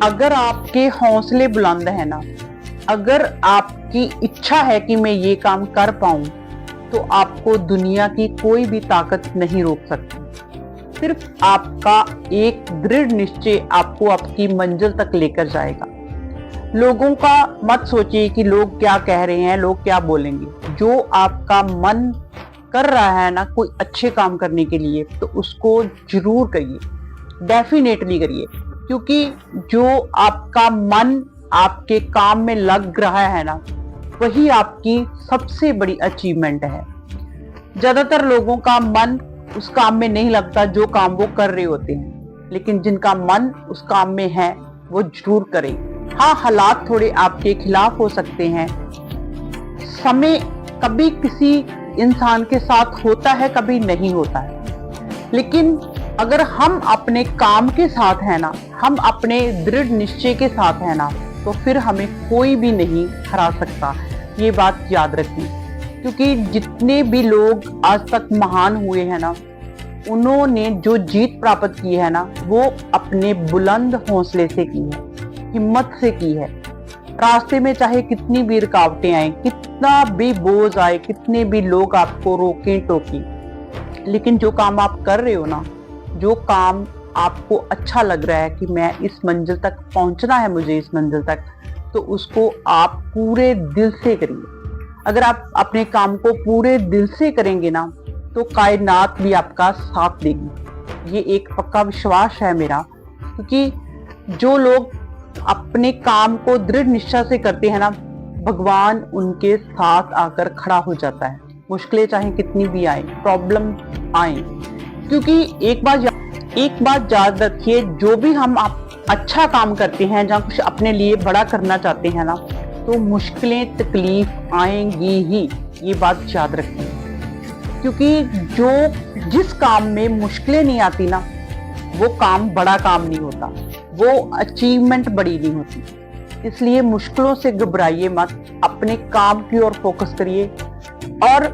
अगर आपके हौसले बुलंद है ना, अगर आपकी इच्छा है कि मैं ये काम कर पाऊं, तो आपको दुनिया की कोई भी ताकत नहीं रोक सकती। सिर्फ आपका एक दृढ़ निश्चय आपको आपकी मंजिल तक लेकर जाएगा। लोगों का मत सोचिए कि लोग क्या कह रहे हैं, लोग क्या बोलेंगे। जो आपका मन कर रहा है ना कोई अच्छे काम करने के लिए, तो उसको जरूर करिए, डेफिनेटली करिए, क्योंकि जो आपका मन आपके काम में लग रहा है ना, वही आपकी सबसे बड़ी अचीवमेंट है। ज्यादातर लोगों का मन उस काम में नहीं लगता जो काम वो कर रहे होते हैं, लेकिन जिनका मन उस काम में है वो जरूर करें। हाँ, हालात थोड़े आपके खिलाफ हो सकते हैं, समय कभी किसी इंसान के साथ होता है, कभी नहीं होता है, लेकिन अगर हम अपने काम के साथ है ना, हम अपने दृढ़ निश्चय के साथ है ना, तो फिर हमें कोई भी नहीं हरा सकता। ये बात याद रखिए, क्योंकि जितने भी लोग आज तक महान हुए हैं ना, उन्होंने जो जीत प्राप्त की है ना, वो अपने बुलंद हौसले से की है, हिम्मत से की है। रास्ते में चाहे कितनी भी रुकावटें आए, कितना भी बोझ आए, कितने भी लोग आपको रोकें टोकें, लेकिन जो काम आप कर रहे हो ना, जो काम आपको अच्छा लग रहा है कि मैं इस मंजिल तक पहुंचना है, मुझे इस मंजिल तक, तो उसको आप पूरे दिल से करिए। अगर आप अपने काम को पूरे दिल से करेंगे ना, तो कायनात भी आपका साथ देगी। ये एक पक्का विश्वास है मेरा, क्योंकि जो लोग अपने काम को दृढ़ निश्चय से करते हैं ना, भगवान उनके साथ आकर खड़ा हो जाता है। मुश्किलें चाहे कितनी भी आए, प्रॉब्लम आए, क्योंकि एक बात याद रखिए, जो भी हम अच्छा काम करते हैं, जहाँ कुछ अपने लिए बड़ा करना चाहते हैं ना, तो मुश्किलें तकलीफ आएंगी ही। ये बात याद रखिए, क्योंकि जिस काम में मुश्किलें नहीं आती ना, वो काम बड़ा काम नहीं होता, वो अचीवमेंट बड़ी नहीं होती। इसलिए मुश्किलों से घबराइए मत, अपने काम की ओर फोकस करिए। और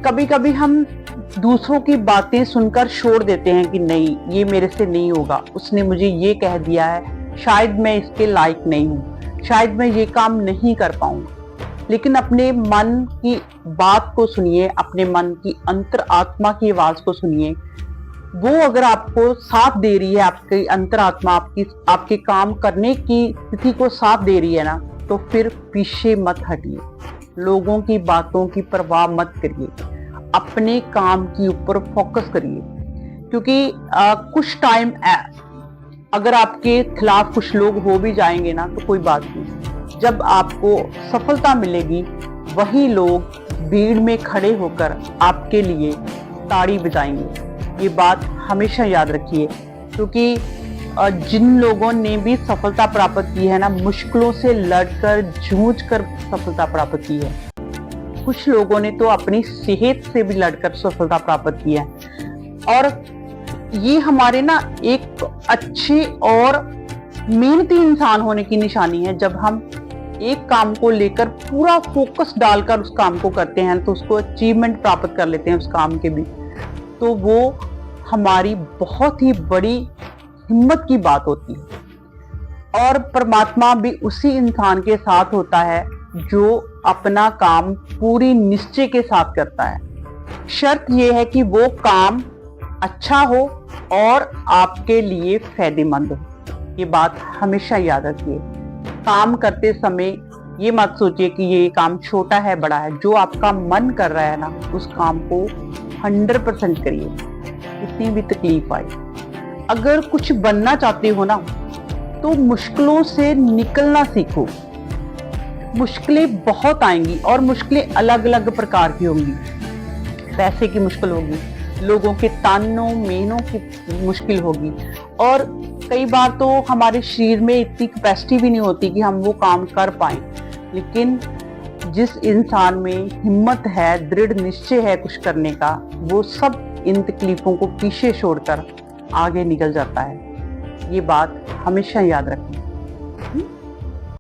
कभी कभी हम दूसरों की बातें सुनकर छोड़ देते हैं कि नहीं, ये मेरे से नहीं होगा, उसने मुझे ये कह दिया है, शायद मैं इसके लायक नहीं हूँ, शायद मैं ये काम नहीं कर पाऊंगा। लेकिन अपने मन की बात को सुनिए, अपने मन की अंतरात्मा की आवाज को सुनिए। वो अगर आपको साथ दे रही है, आपकी अंतरात्मा आपके काम करने की स्थिति को साथ दे रही है ना, तो फिर पीछे मत हटिए, लोगों की बातों की परवाह मत करिए, अपने काम के ऊपर फोकस करिए। क्योंकि कुछ टाइम अगर आपके खिलाफ कुछ लोग हो भी जाएंगे ना, तो कोई बात नहीं, जब आपको सफलता मिलेगी, वही लोग भीड़ में खड़े होकर आपके लिए ताड़ी बजाएंगे। ये बात हमेशा याद रखिए, क्योंकि जिन लोगों ने भी सफलता प्राप्त की है ना, मुश्किलों से लड़कर जूझकर सफलता प्राप्त की है। कुछ लोगों ने तो अपनी सेहत से भी लड़कर सफलता प्राप्त की है। और ये हमारे ना एक अच्छे और मेहनती इंसान होने की निशानी है। जब हम एक काम को लेकर पूरा फोकस डालकर उस काम को करते हैं, तो उसको अचीवमेंट प्राप्त कर लेते हैं उस काम के भी, तो वो हमारी बहुत ही बड़ी हिम्मत की बात होती है। और परमात्मा भी उसी इंसान के साथ होता है जो अपना काम पूरी निश्चय के साथ करता है। शर्त यह है कि वो काम अच्छा हो और आपके लिए फायदेमंद हो। ये बात हमेशा याद रखिए। काम करते समय ये मत सोचिए कि ये काम छोटा है, बड़ा है। जो आपका मन कर रहा है ना, उस काम को 100% करिए, कितनी भी तकलीफ आए। अगर कुछ बनना चाहते हो ना, तो मुश्किलों से निकलना सीखो। मुश्किलें बहुत आएंगी, और मुश्किलें अलग अलग प्रकार की होंगी। पैसे की मुश्किल होगी, लोगों के तानों मेहनों की मुश्किल होगी, और कई बार तो हमारे शरीर में इतनी कैपेसिटी भी नहीं होती कि हम वो काम कर पाए। लेकिन जिस इंसान में हिम्मत है, दृढ़ निश्चय है कुछ करने का, वो सब इन तकलीफों को पीछे छोड़कर आगे निकल जाता है। ये बात हमेशा याद रखें।